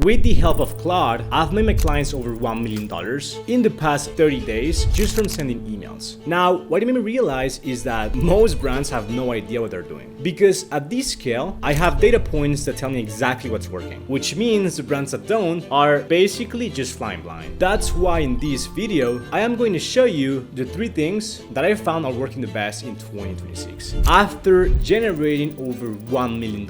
with the help of Claude, I've made my clients over $1 million in the past 30 days just from sending emails. Now, what it made me realize is that most brands have no idea what they're doing, because at this scale, I have data points that tell me exactly what's working, which means the brands that don't are basically just flying blind. That's why in this video, I am going to show you the 3 things that I found are working the best in 2026 after generating over $1 million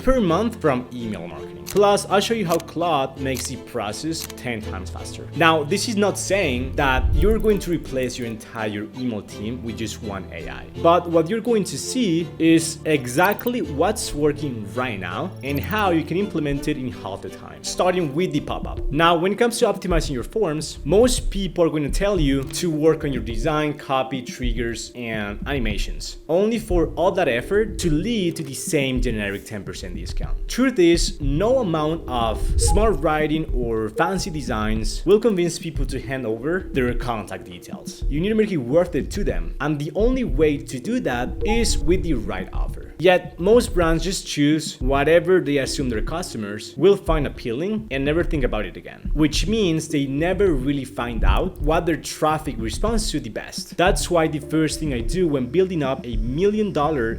per month from email marketing. Plus, I'll show you how Claude makes the process 10 times faster. Now, this is not saying that you're going to replace your entire email team with just one AI, but what you're going to see is exactly what's working right now and how you can implement it in half the time, starting with the pop-up. Now, when it comes to optimizing your forms, most people are going to tell you to work on your design, copy, triggers, and animations, only for all that effort to lead to the same generic 10% discount. Truth is, no amount of smart writing or fancy designs will convince people to hand over their contact details. You need to make it worth it to them, and the only way to do that is with the right offer. Yet, most brands just choose whatever they assume their customers will find appealing and never think about it again, which means they never really find out what their traffic responds to the best. That's why the first thing I do when building up $1 million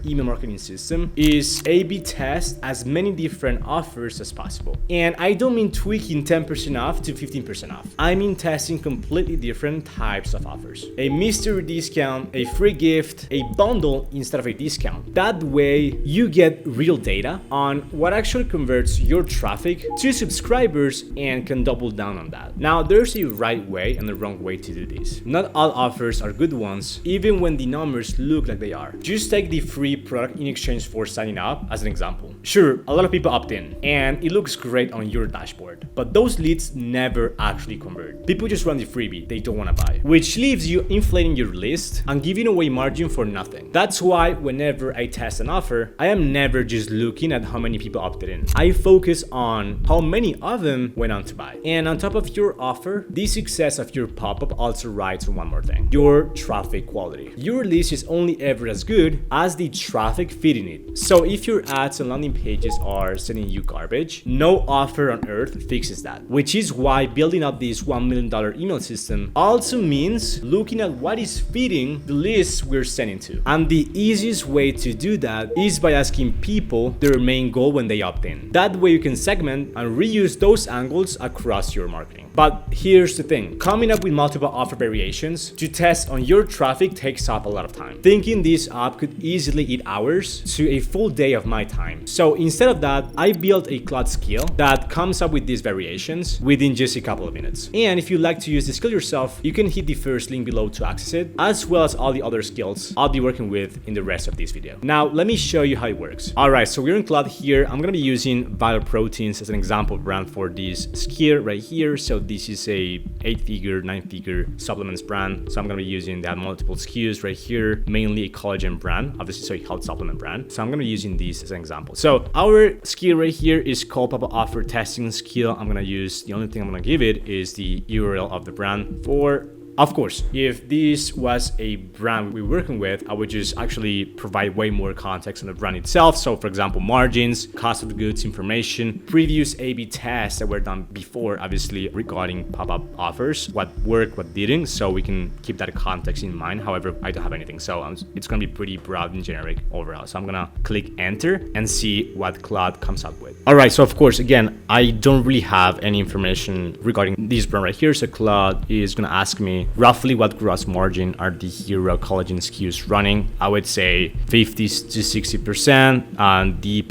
email marketing system is A/B test as many different offers as possible. And I don't mean tweaking 10% off to 15% off. I mean testing completely different types of offers. A mystery discount, a free gift, a bundle instead of a discount. That way you get real data on what actually converts your traffic to subscribers and can double down on that. Now, there's a right way and a wrong way to do this. Not all offers are good ones, even when the numbers look like they are. Just take the free product in exchange for signing up as an example. Sure, a lot of people opt in, and it looks great on your dashboard, but those leads never actually convert. People just run the freebie they don't want to buy, which leaves you inflating your list and giving away margin for nothing. That's why whenever I test an offer, I am never just looking at how many people opted in. I focus on how many of them went on to buy. And on top of your offer, the success of your pop-up also rides on one more thing: your traffic quality. Your list is only ever as good as the traffic feeding it. So if your ads and landing pages are sending you garbage, no offer on earth fixes that, which is why building up this $1 million email system also means looking at what is feeding the lists we're sending to. And the easiest way to do that is by asking people their main goal when they opt in. That way you can segment and reuse those angles across your marketing. But here's the thing, coming up with multiple offer variations to test on your traffic takes up a lot of time. Thinking this up could easily eat hours to a full day of my time. So instead of that, I built a Claude skill that comes up with these variations within just a couple of minutes. And if you'd like to use the skill yourself, you can hit the first link below to access it, as well as all the other skills I'll be working with in the rest of this video. Now, let me show you how it works. All right, so we're in Claude here. I'm gonna be using Vital Proteins as an example brand for this skill right here. So this is a 8-figure, 9-figure supplements brand. So I'm gonna be using that multiple SKUs right here, mainly a collagen brand, obviously, so a health supplement brand. So I'm gonna be using these as an example. So our skill right here is called pop-up offer testing skill. I'm gonna use, the only thing I'm gonna give it is the URL of the brand for. Of course, if this was a brand we were working with, I would just actually provide way more context on the brand itself. So for example, margins, cost of goods information, previous A/B tests that were done before, obviously regarding pop-up offers, what worked, what didn't, so we can keep that context in mind. However, I don't have anything, so it's gonna be pretty broad and generic overall. So I'm gonna click enter and see what Claude comes up with. All right, so of course, again, I don't really have any information regarding this brand right here. So Claude is gonna ask me roughly what gross margin are the hero collagen SKUs running. I would say 50 to 60%, and the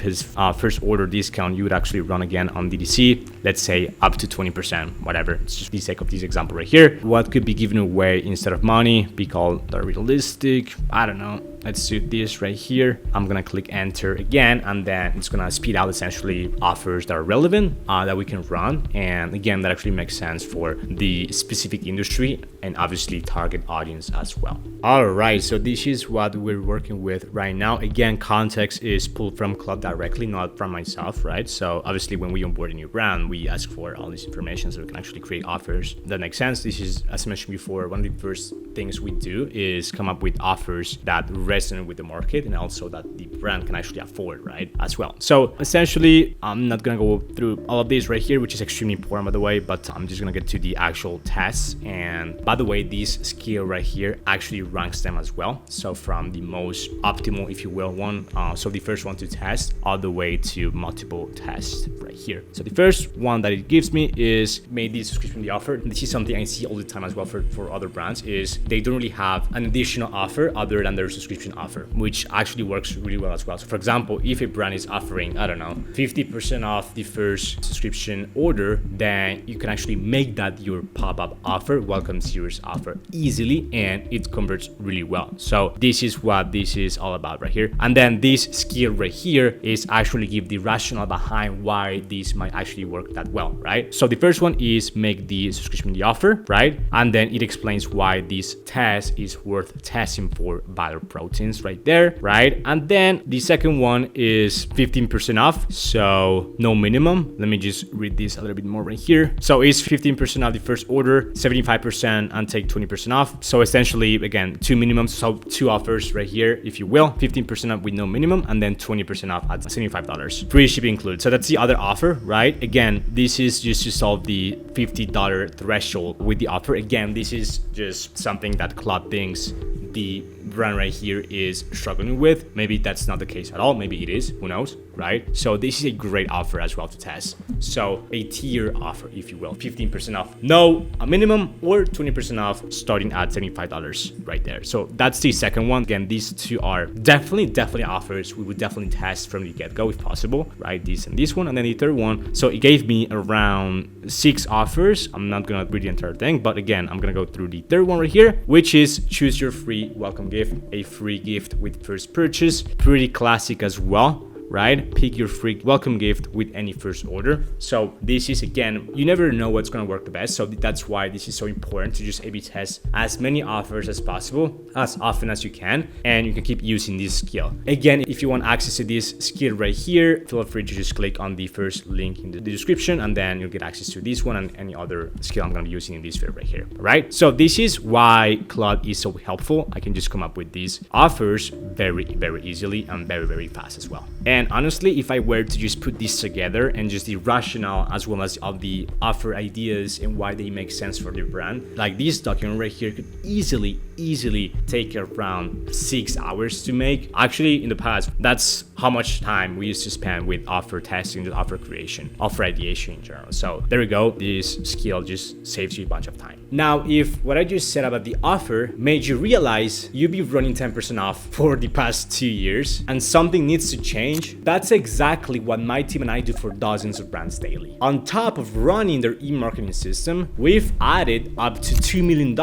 first order discount you would actually run again on DTC, let's say up to 20%, whatever. It's just the sake of this example right here. What could be given away instead of money be called the realistic? I don't know. Let's do this right here. I'm gonna click enter again, and then it's gonna speed out essentially offers that are relevant that we can run. And again, that actually makes sense for the specific industry and obviously target audience as well. All right, so this is what we're working with right now. Again, context is pulled from Claude directly, not from myself, right? So obviously when we onboard a new brand, we ask for all this information so we can actually create offers that make sense. This is, as I mentioned before, one of the first things we do is come up with offers that resonate with the market and also that the brand can actually afford, right, as well. So essentially, I'm not gonna go through all of this right here, which is extremely important, by the way, but I'm just gonna get to the actual tests. And by the way, this scale right here actually ranks them as well. So from the most optimal, if you will, one, so the first one to test, all the way to multiple tests right here. So the first one that it gives me is made the subscription the offer. And this is something I see all the time as well for other brands, is they don't really have an additional offer other than their subscription offer, which actually works really well as well. So for example, if a brand is offering, I don't know, 50% off the first subscription order, then you can actually make that your pop-up offer, welcome series offer, easily, and it converts really well. So this is what this is all about right here. And then this skill right here is actually give the rationale behind why this might actually work that well, right? So the first one is make the subscription the offer, right? And then it explains why this test is worth testing for Vital Proteins right there, right? And then the second one is 15% off, so no minimum. Let me just read this a little bit more right here. So it's 15% off the first order, 75% and take 20% off. So essentially, again, two minimums, so two offers right here, if you will, 15% off with no minimum, and then 20% off at $75. Free shipping included. So that's the other offer, right? Again, this is just to solve the $50 threshold with the offer. Again, this is just something that Claude thinks the brand right here is struggling with. Maybe that's not the case at all. Maybe it is, who knows, right? So this is a great offer as well to test. So a tier offer, if you will, 15% off, no a minimum, or 20% off starting at $75 right there. So that's the second one. Again, these two are definitely offers we would definitely test from the get-go if possible, right? This and this one. And then the third one, so it gave me around 6 offers. I'm not gonna read the entire thing, but again, I'm gonna go through the third one right here, which is choose your free welcome gift, a free gift with first purchase. Pretty classic as well, right? Pick your free welcome gift with any first order. So this is, again, you never know what's going to work the best. So that's why this is so important to just A/B test as many offers as possible, as often as you can, and you can keep using this skill. Again, if you want access to this skill right here, feel free to just click on the first link in the description, and then you'll get access to this one and any other skill I'm going to be using in this video right here. All right. So this is why Claude is so helpful. I can just come up with these offers very easily and very fast as well. And honestly, if I were to just put this together and just the rationale as well as all the offer ideas and why they make sense for the brand, like this document right here could easily take around 6 hours to make. Actually, in the past, that's how much time we used to spend with offer testing, the offer creation, offer ideation in general. So there we go. This skill just saves you a bunch of time. Now, if what I just said about the offer made you realize you've been running 10% off for the past 2 years and something needs to change, that's exactly what my team and I do for dozens of brands daily. On top of running their e-marketing system, we've added up to $2 million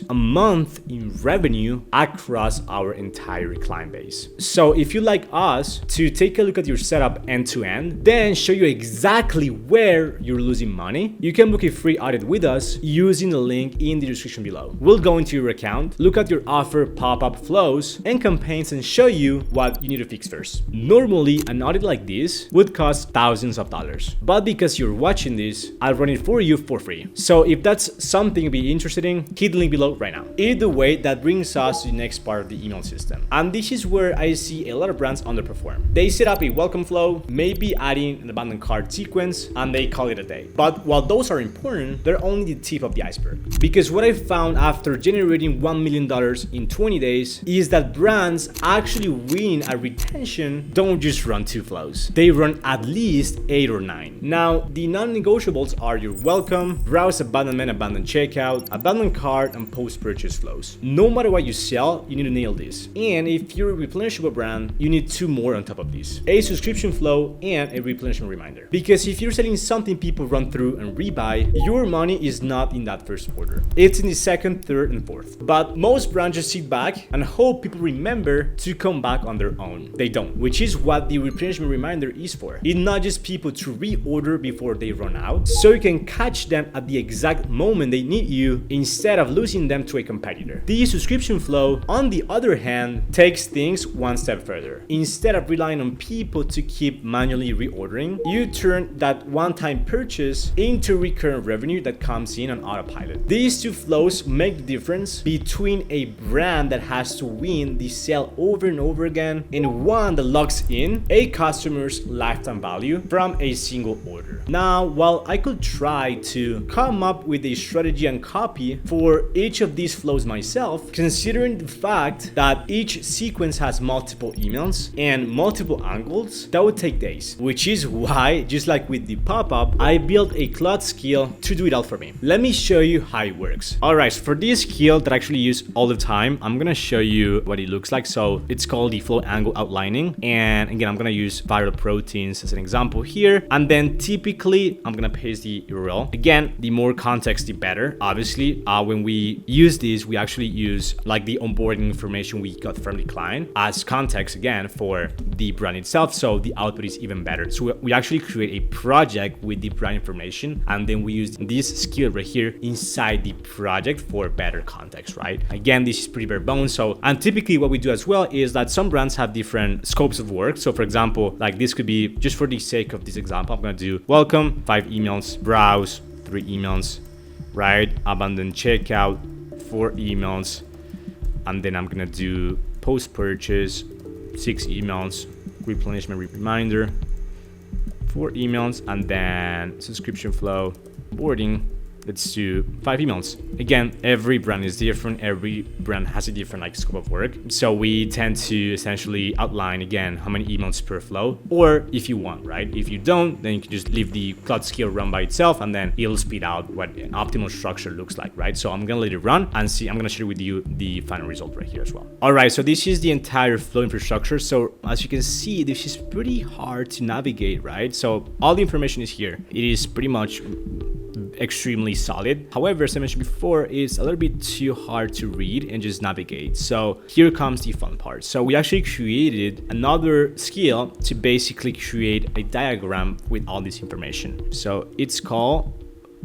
a month in revenue across our entire client base. So if you like us to take a look at your setup end to end, then show you exactly where you're losing money, you can book a free audit with us using the link in the description below. We'll go into your account, look at your offer pop-up flows and campaigns and show you what you need to fix first. Normally, an audit like this would cost thousands of dollars, but because you're watching this, I'll run it for you for free. So if that's something you'd be interested in, hit the link below right now. Either way, that brings us to the next part of the email system. And this is where I see a lot of brands underperform. They set up a welcome flow, maybe adding an abandoned cart sequence, and they call it a day. But while those are important, they're only the tip of the iceberg. Because what I found after generating $1 million in 20 days is that brands actually win at retention don't just run 2 flows. They run at least 8 or 9. Now, the non-negotiables are your welcome, browse abandonment, abandoned checkout, abandoned cart, and post-purchase flows. No matter what you sell, you need to nail this. And if you're a replenishable brand, you need 2 more on top of this: a subscription flow and a replenishment reminder. Because if you're selling something people run through and rebuy, your money is not in that first order. It's in the second, third, and fourth. But most brands just sit back and hope people remember to come back on their own. They don't, which is what the replenishment reminder is for. It nudges people to reorder before they run out, so you can catch them at the exact moment they need you instead of losing them to a competitor. The subscription flow, on the other hand, takes things one step further. Instead of of relying on people to keep manually reordering, you turn that one-time purchase into recurrent revenue that comes in on autopilot. These two flows make the difference between a brand that has to win the sale over and over again and one that locks in a customer's lifetime value from a single order. Now, while I could try to come up with a strategy and copy for each of these flows myself, considering the fact that each sequence has multiple emails and multiple angles, that would take days, which is why, just like with the pop-up, I built a Claude skill to do it all for me. Let me show you how it works. All right, so for this skill that I actually use all the time, I'm gonna show you what it looks like. So it's called the flow angle outlining. And again, I'm gonna use viral proteins as an example here. And then typically I'm gonna paste the URL. Again, the more context, the better. Obviously, when we use this, we actually use like the onboarding information we got from the client as context again for the brand itself. So the output is even better. So we actually create a project with the brand information, and then we use this skill right here inside the project for better context, right? Again, this is pretty bare bones. So, and typically what we do as well is that some brands have different scopes of work. So for example, like this could be, just for the sake of this example, I'm gonna do welcome, 5 emails, browse, 3 emails, right? Abandon checkout, 4 emails, and then I'm gonna do post purchase, 6 emails, replenishment reminder, 4 emails, and then subscription flow, boarding, let's do 5 emails. Again, every brand is different. Every brand has a different like scope of work. So we tend to essentially outline again how many emails per flow, or if you want, right? If you don't, then you can just leave the Claude skill run by itself, and then it'll spit out what an optimal structure looks like, right? So I'm gonna let it run and see. I'm gonna share with you the final result right here as well. All right, so this is the entire flow infrastructure. So as you can see, this is pretty hard to navigate, right? So all the information is here. It is pretty much extremely solid. However, as I mentioned before, it's a little bit too hard to read and just navigate. So here comes the fun part. So we actually created another skill to basically create a diagram with all this information. So it's called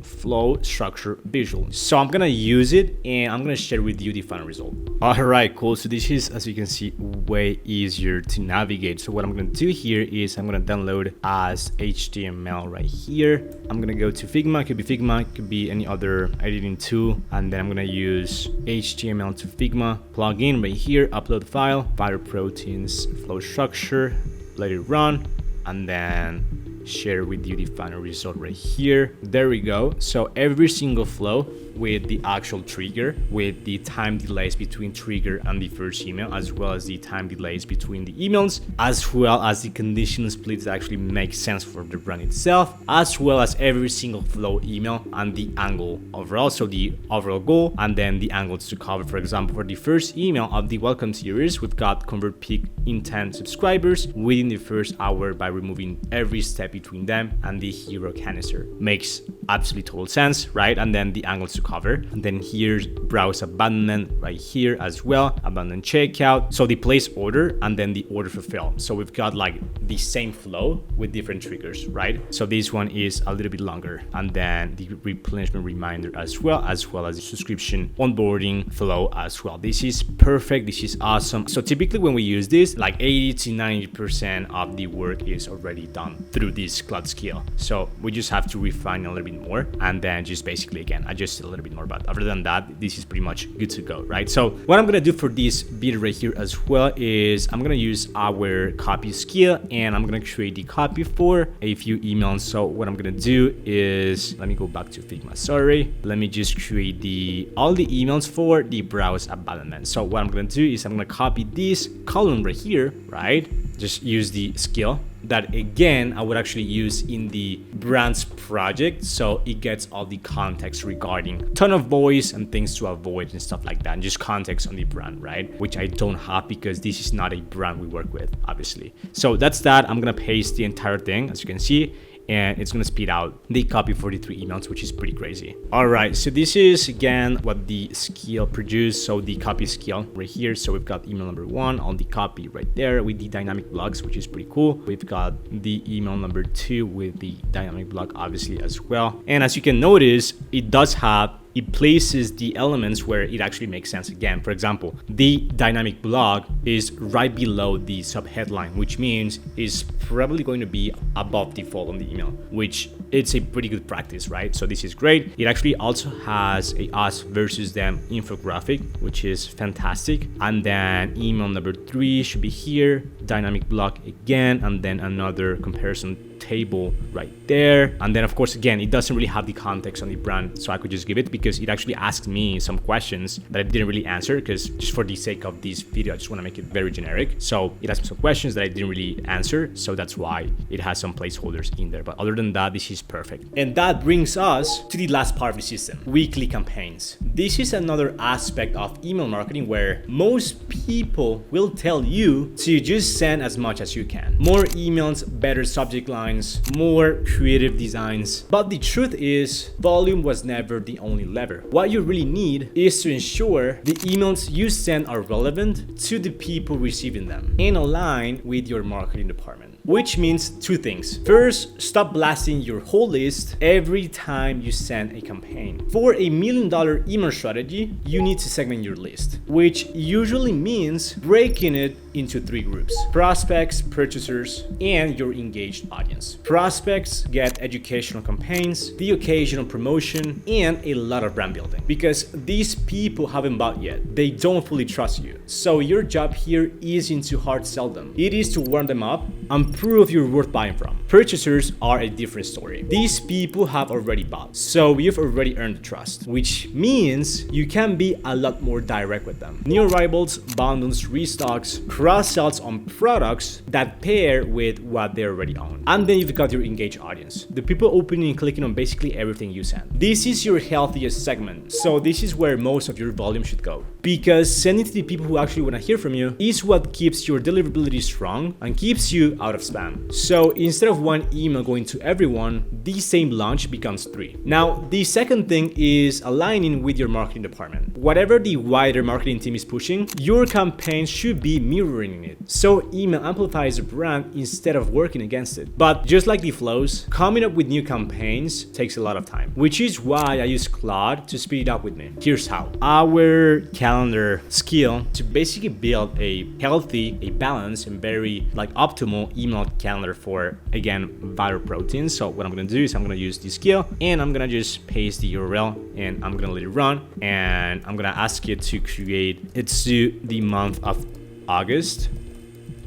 flow structure visual. So I'm gonna use it and I'm gonna share with you the final result. All right, cool. So this is, as you can see, way easier to navigate. So what I'm gonna do here is I'm gonna download as HTML right here. I'm gonna go to Figma. It could be Figma, it could be any other editing tool, and then I'm gonna use HTML to Figma plugin right here. Upload file, viral proteins, flow structure, let it run, and then share with you the final result right here. There we go. So every single flow with the actual trigger, with the time delays between trigger and the first email, as well as the time delays between the emails, as well as the conditional splits that actually make sense for the brand itself, as well as every single flow email and the angle overall. So the overall goal and then the angles to cover. For example, for the first email of the welcome series, we've got convert peak intent subscribers within the first hour by removing every step between them and the hero canister. Makes absolutely total sense, right? And then the angles to cover. And then here's browse abandonment right here as well, abandon checkout. So the place order and then the order fulfill. So we've got like the same flow with different triggers, right? So this one is a little bit longer, and then the replenishment reminder as well as the subscription onboarding flow as well. This is perfect. This is awesome. So typically when we use this, like 80 to 90% of the work is already done through this Claude skill. So we just have to refine a little bit more and then just basically again adjust a little bit more. But other than that, this is pretty much good to go, right? So what I'm gonna do for this video right here as well is I'm gonna use our copy skill and I'm gonna create the copy for a few emails. So what I'm gonna do is, let me go back to Figma, sorry. Let me just create all the emails for the browse abandonment. So what I'm gonna do is I'm gonna copy this column right here, right? Just use the skill that again I would actually use in the brand's project, so it gets all the context regarding tone of voice and things to avoid and stuff like that, and just context on the brand, right? Which I don't have because this is not a brand we work with, obviously. So that's that. I'm gonna paste the entire thing, as you can see, and it's gonna speed out the copy for the 3 emails, which is pretty crazy. All right, so this is again what the skill produced. So the copy skill right here. So we've got email number 1 on the copy right there with the dynamic blocks, which is pretty cool. We've got the email number 2 with the dynamic block obviously as well. And as you can notice, it does have it places the elements where it actually makes sense again. For example, the dynamic blog is right below the subheadline, which means it's probably going to be above default on the email, which it's a pretty good practice, right? So this is great. It actually also has a us versus them infographic, which is fantastic. And then email number 3 should be here, dynamic blog again, and then another comparison table right there. And then of course, again, it doesn't really have the context on the brand, so I could just give it because it actually asked me some questions that I didn't really answer, because just for the sake of this video, I just want to make it very generic. So it asked me some questions that I didn't really answer, so that's why it has some placeholders in there. But other than that, this is perfect. And that brings us to the last part of the system, weekly campaigns. This is another aspect of email marketing where most people will tell you to just send as much as you can. More emails, better subject lines, more creative designs. But the truth is, volume was never the only lever. What you really need is to ensure the emails you send are relevant to the people receiving them and align with your marketing department. Which means 2 things. First, stop blasting your whole list every time you send a campaign. For a $1 million email strategy, you need to segment your list, which usually means breaking it into 3 groups: prospects, purchasers, and your engaged audience. Prospects get educational campaigns, the occasional promotion, and a lot of brand building, because these people haven't bought yet. They don't fully trust you. So your job here isn't to hard sell them. It is to warm them up and prove you're worth buying from. Purchasers are a different story. These people have already bought, so you've already earned the trust, which means you can be a lot more direct with them. New arrivals, bundles, restocks, cross-sells on products that pair with what they already own. And then you've got your engaged audience, the people opening and clicking on basically everything you send. This is your healthiest segment, so this is where most of your volume should go, because sending to the people who actually want to hear from you is what keeps your deliverability strong and keeps you out of spam. So instead of 1 email going to everyone, the same launch becomes 3. Now, the second thing is aligning with your marketing department. Whatever the wider marketing team is pushing, your campaign should be mirroring it. So email amplifies the brand instead of working against it. But just like the flows, coming up with new campaigns takes a lot of time, which is why I use Claude to speed it up with me. Here's how. Our calendar skill to basically build a healthy, a balanced, and very optimal email calendar for, again, viral proteins. So what I'm gonna do is I'm gonna use this skill and I'm gonna just paste the URL and I'm gonna let it run, and I'm gonna ask it to create, it's to the month of August.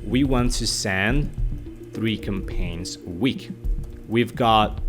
We want to send 3 campaigns a week. We've got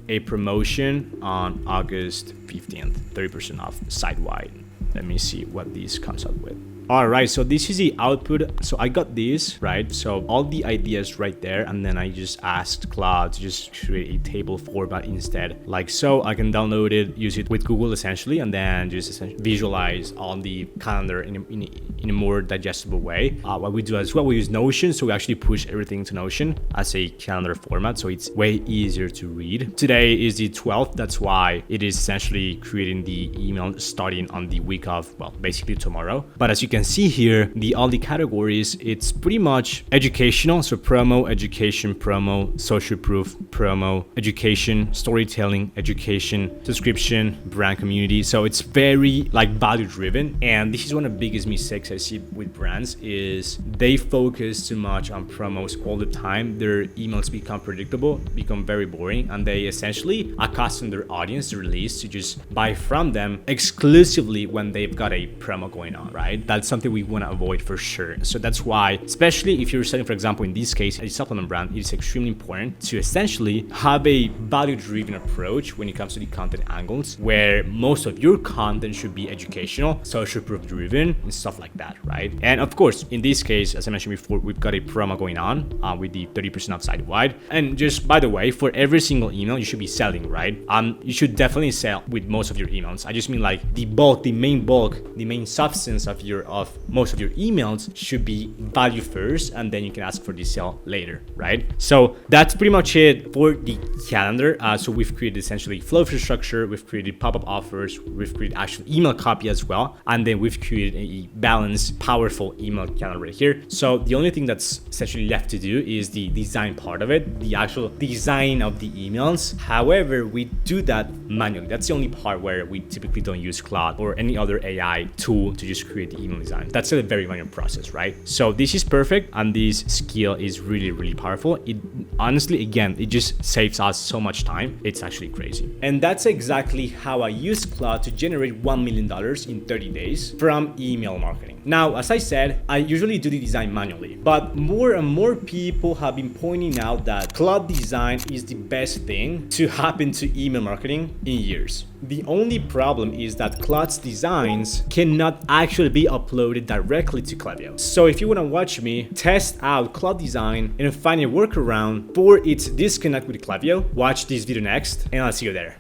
a promotion on August 15th, 30% off site-wide. Let me see what this comes up with. All right, so this is the output. So I got this, right? So all the ideas right there, and then I just asked Claude to just create a table format instead. Like so, I can download it, use it with Google essentially, and then just visualize on the calendar in a more digestible way. What we do as well, we use Notion, so we actually push everything to Notion as a calendar format, so it's way easier to read. Today is the 12th, that's why it is essentially creating the email starting on the week of, well, basically tomorrow. But as you can see here, all the categories, it's pretty much educational, so promo, education, promo, social proof, promo, education, storytelling, education, subscription, brand community. So it's very value driven, and this is one of the biggest mistakes I see with brands is they focus too much on promos all the time. Their emails become predictable, become very boring, and they essentially accustom their audience, their list, to just buy from them exclusively when they've got a promo going on, right? That's something we want to avoid for sure. So that's why, especially if you're selling, for example, in this case, a supplement brand, it is extremely important to essentially have a value-driven approach when it comes to the content angles, where most of your content should be educational, social proof driven, and stuff like that, right? And of course, in this case, as I mentioned before, we've got a promo going on with the 30% off site-wide. And just by the way, for every single email, you should be selling, right? You should definitely sell with most of your emails. I just mean the bulk, the main substance of your of most of your emails should be value first, and then you can ask for the sale later, right? So that's pretty much it for the calendar. So we've created essentially flow structure, we've created pop-up offers, we've created actual email copy as well, and then we've created a balanced, powerful email calendar right here. So the only thing that's essentially left to do is the design part of it, the actual design of the emails. However, we do that manually. That's the only part where we typically don't use Claude or any other AI tool to just create the email design. That's a very manual process, right? So this is perfect, and this skill is really, really powerful. It honestly, again, it just saves us so much time. It's actually crazy. And that's exactly how I use Claude to generate $1 million in 30 days from email marketing. Now, as I said, I usually do the design manually, but more and more people have been pointing out that Claude design is the best thing to happen to email marketing in years. The only problem is that Claude's designs cannot actually be uploaded directly to Klaviyo. So if you want to watch me test out Claude design and find a workaround for its disconnect with Klaviyo, watch this video next, and I'll see you there.